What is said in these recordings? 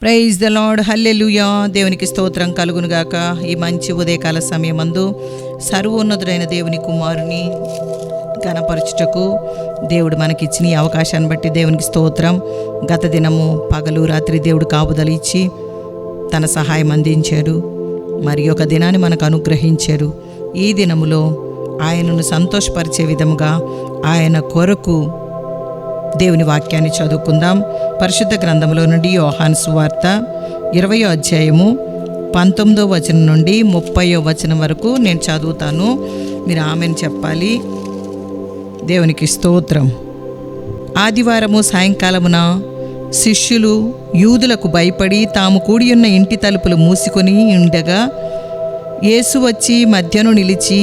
Praise the lord, హల్లెలూయా. దేవునికి స్తోత్రం కలుగునుగాక. ఈ మంచి ఉదయకాల సమయమందు సర్వోన్నతుడైన దేవుని కుమారుని ఘనపరచుటకు దేవుడు మనకిచ్చిన ఈ అవకాశాన్ని బట్టి దేవునికి స్తోత్రం. గత దినము పగలు రాత్రి దేవుడు కాపుదల ఇచ్చి తన సహాయం అందించారు. మరి ఒక దినాన్ని మనకు అనుగ్రహించారు. ఈ దినములో ఆయనను సంతోషపరిచే విధముగా ఆయన కొరకు దేవుని వాక్యాన్ని చదువుకుందాం. పరిశుద్ధ గ్రంథంలో నుండి యోహాను సువార్త 20వ అధ్యాయము 19వ వచనం నుండి 30వ వచనం వరకు నేను చదువుతాను. మీరు ఆమెను చెప్పాలి. దేవునికి స్తోత్రం. ఆదివారము సాయంకాలమున శిష్యులు యూదులకు భయపడి తాము కూడి ఉన్న ఇంటి తలుపులు మూసుకొని ఉండగా యేసు వచ్చి మధ్యను నిలిచి,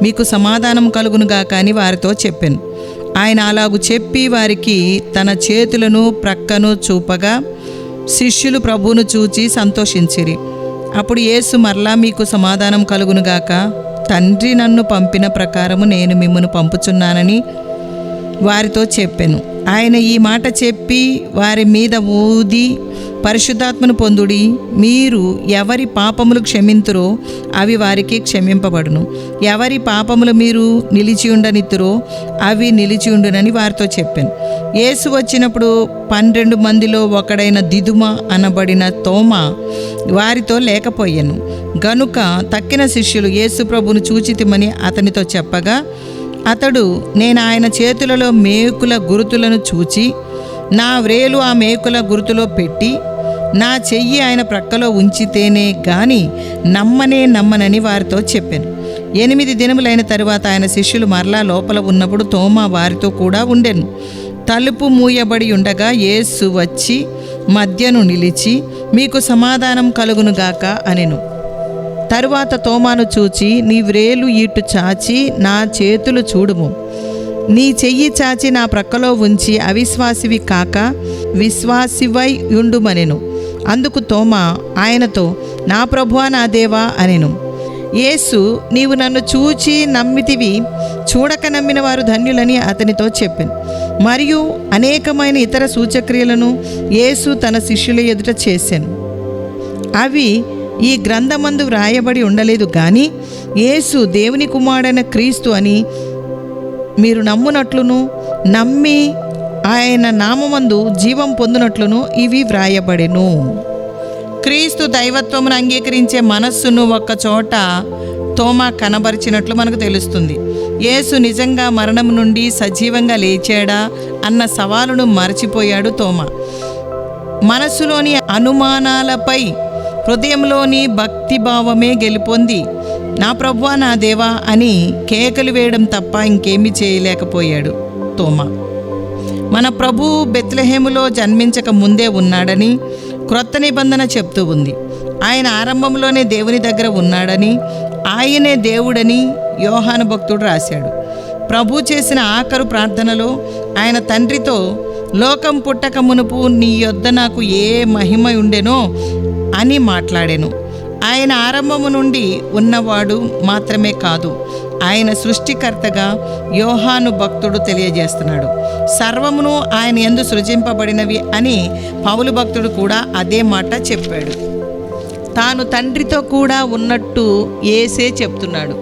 మీకు సమాధానం కలుగునుగాక అని వారితో చెప్పాను. ఆయన అలాగు చెప్పి వారికి తన చేతులను ప్రక్కను చూపగా శిష్యులు ప్రభువును చూచి సంతోషించిరి. అప్పుడు యేసు మరలా, మీకు సమాధానం కలుగునుగాక, తండ్రి నన్ను పంపిన ప్రకారము నేను మిమ్మును పంపుచున్నానని వారితో చెప్పాను. ఆయన ఈ మాట చెప్పి వారి మీద ఊది, పరిశుద్ధాత్మను పొందుడి. మీరు ఎవరి పాపములు క్షమింతురో అవి వారికి క్షమింపబడును, ఎవరి పాపములు మీరు నిలిచి ఉండనిత్తురో అవి నిలిచి ఉండునని వారితో చెప్పాను. యేసు వచ్చినప్పుడు 12 మందిలో ఒకడైన దిదుమ అనబడిన తోమా వారితో లేకపోయాను. గనుక తక్కిన శిష్యులు యేసు ప్రభువును చూచితిమని అతనితో చెప్పగా, అతడు, నేను ఆయన చేతులలో మేకుల గురుతులను చూచి నా వ్రేలు ఆ మేకుల గురుతులో పెట్టి నా చెయ్యి ఆయన ప్రక్కలో ఉంచితేనే గాని నమ్మనని వారితో చెప్పాను. 8 దినములైన తరువాత ఆయన శిష్యులు మరలా లోపల ఉన్నప్పుడు తోమా వారితో కూడా ఉండెను. తలుపు మూయబడి ఉండగా యేసు వచ్చి మధ్యను నిలిచి, మీకు సమాధానం కలుగునుగాక అనెను. తరువాత తోమాను చూచి, నీ వ్రేలు ఇటు చాచి నా చేతులు చూడుము, నీ చెయ్యి చాచి నా ప్రక్కలో ఉంచి అవిశ్వాసివి కాక విశ్వాసివై ఉండుమనెను. అందుకు తోమా ఆయనతో, నా ప్రభువా నా దేవా అనెను. యేసు, నీవు నన్ను చూచి నమ్మితివి, చూడక నమ్మిన వారు ధన్యులని అతనితో చెప్పాను. మరియు అనేకమైన ఇతర సూచక్రియలను యేసు తన శిష్యుల ఎదుట చేశాను. అవి ఈ గ్రంథమందు వ్రాయబడి ఉండలేదు గాని యేసు దేవుని కుమారుడైన క్రీస్తు అని మీరు నమ్మునట్లును, నమ్మి ఆయన నామమందు జీవం పొందునట్లును ఇవి వ్రాయబడెను. క్రీస్తు దైవత్వమును అంగీకరించే మనస్సును ఒక్క చోట తోమా కనబరిచినట్లు మనకు తెలుస్తుంది. యేసు నిజంగా మరణం నుండి సజీవంగా లేచాడా అన్న సవాలును మరచిపోయాడు తోమా. మనస్సులోని అనుమానాలపై హృదయంలోని భక్తిభావమే గెలుపొంది, నా ప్రభువా నా దేవా అని కేకలు వేయడం తప్ప ఇంకేమీ చేయలేకపోయాడు తోమా. మన ప్రభు బెత్లెహేములో జన్మించక ముందే ఉన్నాడని క్రొత్త నిబంధన చెప్తూ ఉంది. ఆయన ఆరంభంలోనే దేవుని దగ్గర ఉన్నాడని, ఆయనే దేవుడని యోహాను భక్తుడు రాశాడు. ప్రభు చేసిన ఆఖరు ప్రార్థనలో ఆయన తండ్రితో, లోకం పుట్టక మునుపు నీ యొద్ద నాకు ఏ మహిమ ఉండెనో అని మాట్లాడాను. ఆయన ఆరంభము నుండి ఉన్నవాడు మాత్రమే కాదు, ఆయన సృష్టికర్తగా యోహాను భక్తుడు తెలియజేస్తున్నాడు. సర్వమును ఆయన యందు సృజింపబడినవి అని పౌలు భక్తుడు కూడా అదే మాట చెప్పాడు. తాను తండ్రితో కూడా ఉన్నట్టు యేసే చెప్తున్నాడు.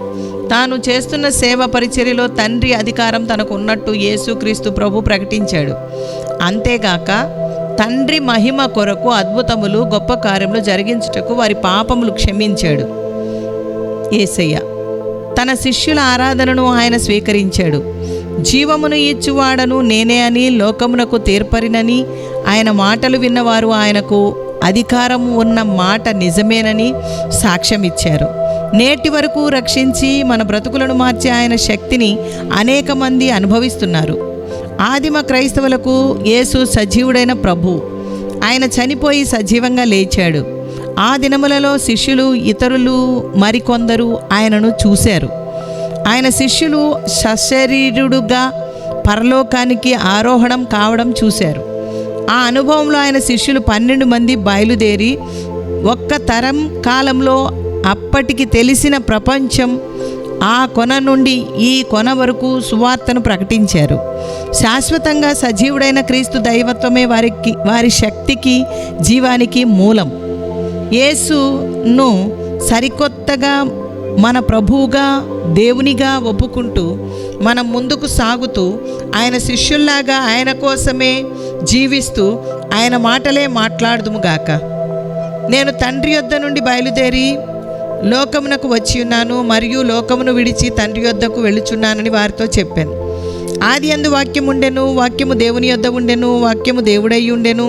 తాను చేస్తున్న సేవ పరిచర్యలో తండ్రి అధికారం తనకు ఉన్నట్టు యేసుక్రీస్తు ప్రభు ప్రకటించాడు. అంతేగాక తండ్రి మహిమ కొరకు అద్భుతములు గొప్ప కార్యములు జరిగించుటకు వారి పాపములు క్షమించాడు. యేసయ్య తన శిష్యుల ఆరాధనను ఆయన స్వీకరించాడు. జీవమును ఇచ్చువాడను నేనే అని, లోకమునకు తీర్పరినని, ఆయన మాటలు విన్నవారు ఆయనకు అధికారం ఉన్న మాట నిజమేనని సాక్ష్యం ఇచ్చారు. నేటి వరకు రక్షించి మన బ్రతుకులను మార్చే ఆయన శక్తిని అనేక మంది అనుభవిస్తున్నారు. ఆదిమ క్రైస్తవులకు యేసు సజీవుడైన ప్రభు. ఆయన చనిపోయి సజీవంగా లేచాడు. ఆ దినములలో శిష్యులు, ఇతరులు మరికొందరు ఆయనను చూశారు. ఆయన శిష్యులు సశరీరుడుగా పరలోకానికి ఆరోహణం కావడం చూశారు. ఆ అనుభవంలో ఆయన శిష్యులు 12 మంది బయలుదేరి ఒక్క తరం కాలంలో అప్పటికి తెలిసిన ప్రపంచం ఆ కొన నుండి ఈ కొన వరకు సువార్తను ప్రకటించారు. శాశ్వతంగా సజీవుడైన క్రీస్తు దైవత్వమే వారి శక్తికి, జీవానికి మూలం. యేసును సరికొత్తగా మన ప్రభువుగా, దేవునిగా ఒప్పుకుంటూ మనం ముందుకు సాగుతూ ఆయన శిష్యుల్లాగా ఆయన కోసమే జీవిస్తూ ఆయన మాటలే మాట్లాడుదుముగాక. నేను తండ్రి యొద్ద నుండి బయలుదేరి లోకమునకు వచ్చి ఉన్నాను, మరియు లోకమును విడిచి తండ్రి యొద్దకు వెళ్ళుచున్నానని వారితో చెప్పాను. ఆది యందు వాక్యం ఉండెను, వాక్యము దేవుని యొద్ద ఉండెను, వాక్యము దేవుడై ఉండెను.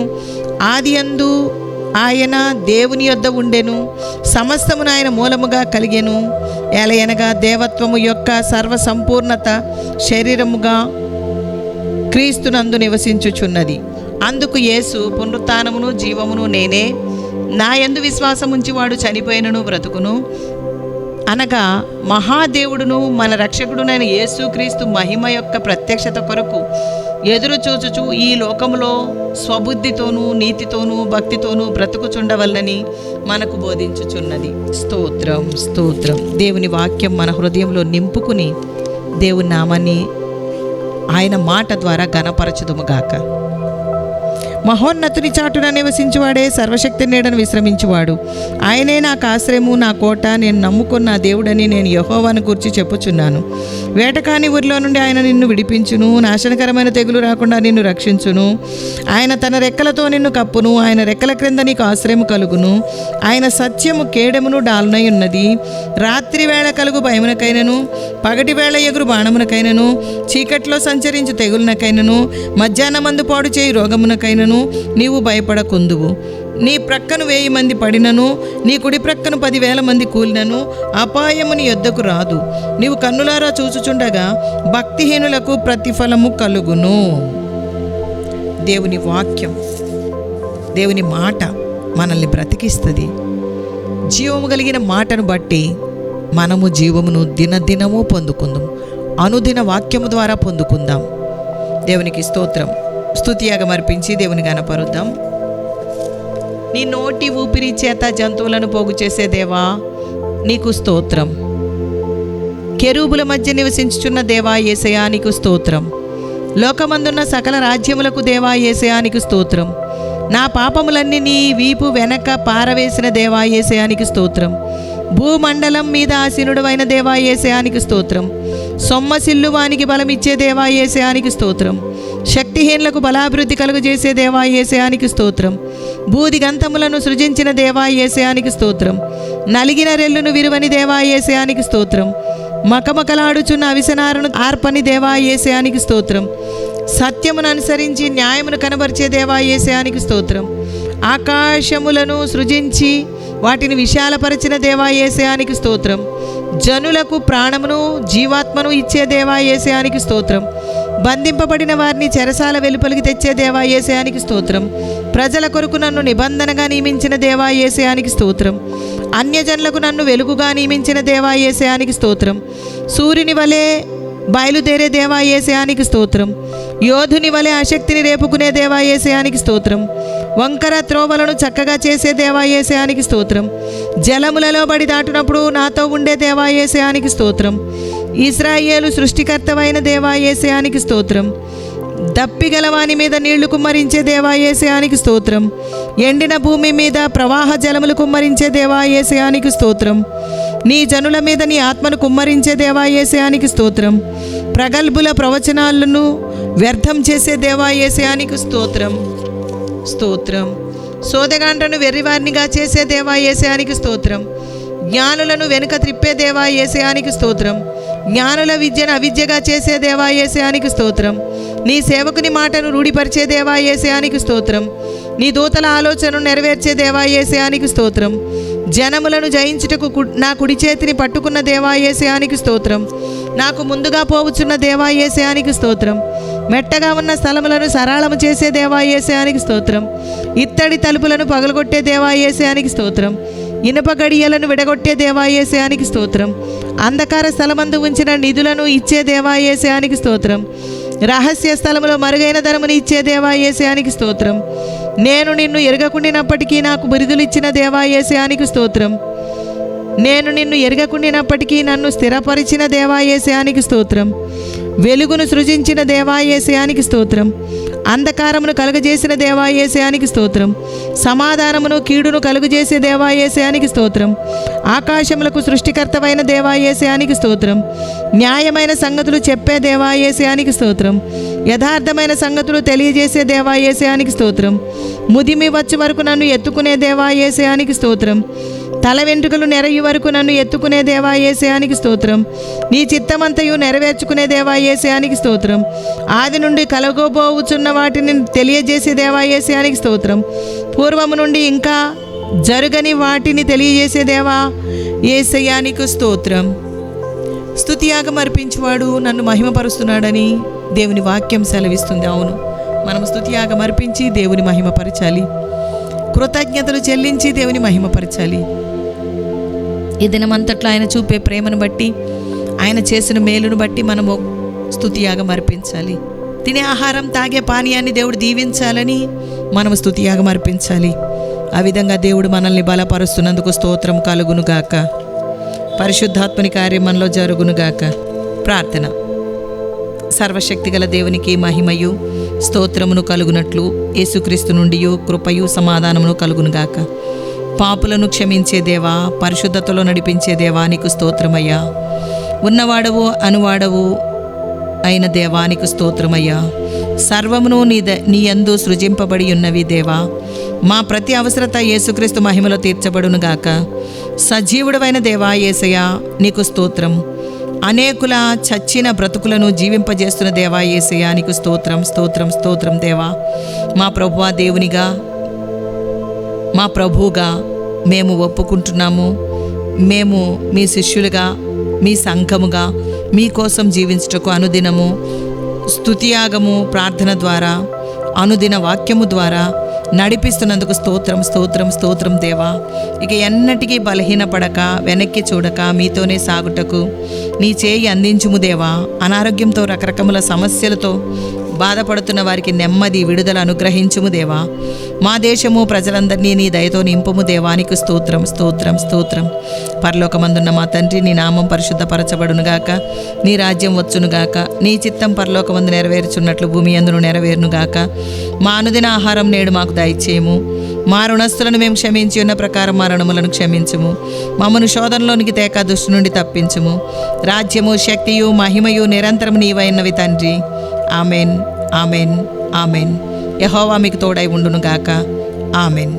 ఆది యందు ఆయన దేవుని యొద్ద ఉండెను, సమస్తమును ఆయన మూలముగా కలిగెను. ఎలయనగా దేవత్వము యొక్క సర్వసంపూర్ణత శరీరముగా క్రీస్తునందు నివసించుచున్నది. అందుకు యేసు, పునరుత్థానమును జీవమును నేనే, నా యందు విశ్వాసం ఉంచివాడు చనిపోయినను బ్రతుకును, అనగా మహాదేవుడును మన రక్షకుడునైన యేసుక్రీస్తు మహిమ యొక్క ప్రత్యక్షత కొరకు ఎదురు చూచుచు ఈ లోకములో స్వబుద్ధితోనూ నీతితోనూ భక్తితోనూ బ్రతుకుచుండవలనని మనకు బోధించుచున్నది. స్తోత్రం, స్తోత్రం. దేవుని వాక్యం మన హృదయంలో నింపుకుని దేవుని నామాన్ని ఆయన మాట ద్వారా ఘనపరచుదుముగాక. మహోన్నతుని చాటున నివసించువాడే సర్వశక్తి నీడను విశ్రమించువాడు. ఆయనే నాకు ఆశ్రయము, నా కోట, నేను నమ్ముకున్న దేవుడని నేను యెహోవాను గూర్చి చెప్పుచున్నాను. వేటకాని ఊరిలో నుండి ఆయన నిన్ను విడిపించును, నాశనకరమైన తెగులు రాకుండా నిన్ను రక్షించును. ఆయన తన రెక్కలతో నిన్ను కప్పును, ఆయన రెక్కల క్రింద నీకు ఆశ్రయము కలుగును. ఆయన సత్యము కేడెమును డాలునై ఉన్నది. రాత్రి వేళ కలుగు భయమునకైనను, పగటి వేళ ఎగురు బాణమునకైనను, చీకట్లో సంచరించు తెగులునకైనను, మధ్యాహ్నమందు పాడు చేయి రోగమునకైనను నీవు భయపడకుందువు. నీ ప్రక్కను 1000 మంది పడినను, నీ కుడి ప్రక్కను 10,000 మంది కూలినను అపాయము నీ యొద్దకు రాదు. నీవు కన్నులారా చూచుచుండగా భక్తిహీనులకు ప్రతిఫలము కలుగును. దేవుని వాక్యం, దేవుని మాట మనల్ని బ్రతికిస్తుంది. జీవము కలిగిన మాటను బట్టి మనము జీవమును దినదినము పొందుకుందాం. అనుదిన వాక్యము ద్వారా పొందుకుందాం. దేవునికి స్తోత్రం. స్తుతియాగం అర్పించి దేవుని గణపరుద్దాం. నీ నోటి ఊపిరి చేత జంతువులను పోగు చేసే దేవా నీకు స్తోత్రం. కెరూబుల మధ్య నివసించుచున్న దేవా యేసయ్యా నీకు స్తోత్రం. లోకమందున్న సకల రాజ్యములకు దేవా యేసయ్యా నీకు స్తోత్రం. నా పాపములన్నీ నీ వీపు వెనక పారవేసిన దేవా యేసయ్యా నీకు స్తోత్రం. భూమండలం మీద ఆసీనుడవైన దేవా యేసయ్యా నీకు స్తోత్రం. సొమ్మసిల్లు వానికి బలమిచ్చే దేవా యేసయ్యా నీకు స్తోత్రం. శక్తిహీనులకు బలాభివృద్ధి కలుగజేసే దేవా యేసయ్యా నీకు స్తోత్రం. బూదిగంతములను సృజించిన దేవా యేసయ్యా నీకు స్తోత్రం. నలిగిన రెల్లును విరువని దేవా యేసయ్యా నీకు స్తోత్రం. మకమకలాడుచున్న అవిసనారను ఆర్పని దేవా యేసయ్యా నీకు స్తోత్రం. సత్యమును అనుసరించి న్యాయమును కనబరిచే దేవా యేసయ్యా నీకు స్తోత్రం. ఆకాశములను సృజించి వాటిని విశాలపరిచిన దేవా యేసయ్యా నీకు స్తోత్రం. జనులకు ప్రాణమును జీవాత్మను ఇచ్చే దేవా యేసయ్యా నీకు స్తోత్రం. బంధింపబడిన వారిని చెరసాల వెలుపలికి తెచ్చే దేవా యేసయ్యా నీకు స్తోత్రం. ప్రజల కొరకు నన్ను నిబంధనగా నియమించిన దేవా యేసయ్యా నీకు స్తోత్రం. అన్యజనులకు నన్ను వెలుగుగా నియమించిన దేవా యేసయ్యా నీకు స్తోత్రం. సూర్యుని వలె బయలుదేరే దేవా యేసయ్యా నీకు స్తోత్రం. యోధుని వలె ఆసక్తిని రేపుకునే దేవా యేసయ్యా నీకు స్తోత్రం. వంకర త్రోవలను చక్కగా చేసే దేవా యేసయ్యా నీకు స్తోత్రం. జలములలో బడి దాటునప్పుడు నాతో ఉండే దేవా యేసయ్యా నీకు స్తోత్రం. ఇశ్రాయేలు సృష్టికర్తవైన దేవా యేసయ్యా నీకు స్తోత్రం. దప్పిగలవాని మీద నీళ్లు కుమ్మరించే దేవా యేసయ్యా నీకు స్తోత్రం. ఎండిన భూమి మీద ప్రవాహ జలములు కుమ్మరించే దేవా యేసయ్యా నీకు స్తోత్రం. నీ జనుల మీద నీ ఆత్మను కుమ్మరించే దేవా యేసయ్యా నీకు స్తోత్రం. ప్రగల్భుల ప్రవచనాలను వ్యర్థం చేసే దేవా యేసయ్యా నీకు స్తోత్రం. స్తోత్రం. సోదగాండ్రను వెర్రివారినిగా చేసే దేవా యేసయ్యా నీకు స్తోత్రం. జ్ఞానులను వెనుక త్రిప్పే దేవా యేసయ్యా నీకు స్తోత్రం. జ్ఞానుల విద్యను అవిద్యగా చేసే దేవా యేసయ్యా నీకు స్తోత్రం. నీ సేవకుని మాటను రూఢిపరిచే దేవా యేసయ్యా నీకు స్తోత్రం. నీ దూతల ఆలోచనను నెరవేర్చే దేవా యేసయ్యా నీకు స్తోత్రం. జనములను జయించుటకు నా కుడి చేతిని పట్టుకున్న దేవా యేసయ్యా నీకు స్తోత్రం. నాకు ముందుగా పోవుచున్న దేవా యేసయ్యా నీకు స్తోత్రం. మెట్టగా ఉన్న స్థలములను సరళము చేసే దేవా యేసయ్యా నీకు స్తోత్రం. ఇత్తడి తలుపులను పగలగొట్టే దేవా యేసయ్యా నీకు స్తోత్రం. ఇనుప గడియలను విడగొట్టే దేవా యేసయ్యా నీకు స్తోత్రం. అంధకార స్థలమందు ఉంచిన నిధులను ఇచ్చే దేవా యేసయ్యా నీకు స్తోత్రం. రహస్య స్థలములో మరుగైన ధనమును ఇచ్చే దేవా యేసయ్యా నీకు స్తోత్రం. నేను నిన్ను ఎరగకుండినప్పటికీ నాకు బిరుదులిచ్చిన దేవా యేసయ్యా నీకు స్తోత్రం. నేను నిన్ను ఎరగకుండినప్పటికీ నన్ను స్థిరపరిచిన దేవాయేసయానికి స్తోత్రం. వెలుగును సృజించిన దేవాయేసయానికి స్తోత్రం. అంధకారమును కలుగజేసిన దేవాయేసయానికి స్తోత్రం. సమాధానమును కీడును కలుగజేసే దేవాయేసయానికి స్తోత్రం. ఆకాశములకు సృష్టికర్తవైన దేవాయేసయానికి స్తోత్రం. న్యాయమైన సంగతులు చెప్పే దేవాయేసయానికి స్తోత్రం. యథార్థమైన సంగతులు తెలియజేసే దేవాయేసయానికి స్తోత్రం. ముదిమి వచ్చే వరకు నన్ను ఎత్తుకునే దేవాయేసయానికి స్తోత్రం. తల వెంట్రుకలు నెరయ్యే వరకు నన్ను ఎత్తుకునే దేవాయేసయానికి స్తోత్రం. నీ చిత్తమంతయు నెరవేర్చుకునే దేవాయేసయానికి స్తోత్రం. ఆది నుండి కలగబోవుచున్న వాటిని తెలియజేసే దేవాయేసయానికి స్తోత్రం. పూర్వము నుండి ఇంకా జరగని వాటిని తెలియజేసే దేవాయేసయానికి స్తోత్రం. స్తుతియాగం అర్పించువాడు నన్ను మహిమపరుస్తున్నాడని దేవుని వాక్యం సెలవిస్తుంది. అవును, మనం స్తుతియాగం అర్పించి దేవుని మహిమపరచాలి. కృతజ్ఞతలు చెల్లించి దేవుని మహిమపరచాలి. ఈ దినమంతట్లో ఆయన చూపే ప్రేమను బట్టి, ఆయన చేసిన మేలును బట్టి మనము స్తుతియాగం అర్పించాలి. తినే ఆహారం, తాగే పానీయాన్ని దేవుడు దీవించాలని మనము స్తుతియాగం అర్పించాలి. ఆ విధంగా దేవుడు మనల్ని బలపరుస్తున్నందుకు స్తోత్రం కలుగునుగాక. పరిశుద్ధాత్మని కార్యం మనలో జరుగునుగాక. ప్రార్థన. సర్వశక్తిగల దేవునికి మహిమయు స్తోత్రమును కలుగునట్లు యేసుక్రీస్తు నుండి కృపయు సమాధానమును కలుగునుగాక. పాపులను క్షమించే దేవా, పరిశుద్ధతలో నడిపించే దేవా, నీకు స్తోత్రమయ్యా. ఉన్నవాడవు అనువాడవు అయిన దేవా, నీకు స్తోత్రమయ్యా. సర్వమును నీ యందు సృజింపబడి ఉన్నవి దేవా. మా ప్రతి అవసరత యేసుక్రీస్తు మహిమలో తీర్చబడునుగాక. సజీవుడవైన దేవా యేసయ్యా, నీకు స్తోత్రం. అనేకుల చచ్చిన బ్రతుకులను జీవింపజేస్తున్న దేవా యేసయ్యా, నీకు స్తోత్రం స్తోత్రం స్తోత్రం దేవా. మా ప్రభువా, దేవునిగా, మా ప్రభువుగా మేము ఒప్పుకుంటున్నాము. మేము మీ శిష్యులుగా, మీ సంఘముగా మీకోసం జీవించుటకు అనుదినము స్తుతియాగము, ప్రార్థన ద్వారా, అనుదిన వాక్యము ద్వారా నడిపిస్తున్నందుకు స్తోత్రం స్తోత్రం స్తోత్రం దేవా. ఇక ఎన్నటికీ బలహీనపడక, వెనక్కి చూడక మీతోనే సాగుటకు నీ చేయి అందించుము దేవా. అనారోగ్యంతో, రకరకముల సమస్యలతో బాధపడుతున్న వారికి నెమ్మది, విడుదల అనుగ్రహించుము దేవా. మా దేశము ప్రజలందరినీ నీ దయతో నింపుము దేవానికి స్తోత్రం స్తోత్రం స్తోత్రం. పరలోకమందున్న మా తండ్రి, నీ నామం పరిశుద్ధపరచబడునుగాక. నీ రాజ్యం వచ్చునుగాక. నీ చిత్తం పరలోకమందు నెరవేర్చున్నట్లు భూమి యందును నెరవేరునుగాక. మా అనుదిన ఆహారం నేడు మాకు దయచేయము. మా రుణస్థులను మేము క్షమించి ఉన్న ప్రకారం మా రుణములను క్షమించుము. మమ్మను శోధనలోనికి తేక దుష్టు నుండి తప్పించుము. రాజ్యము, శక్తియు, మహిమయు నిరంతరం నీవైనవి తండ్రి. Amen amen amen. యెహోవా మీకు తోడై ఉండునుగాక. ఆమెన్.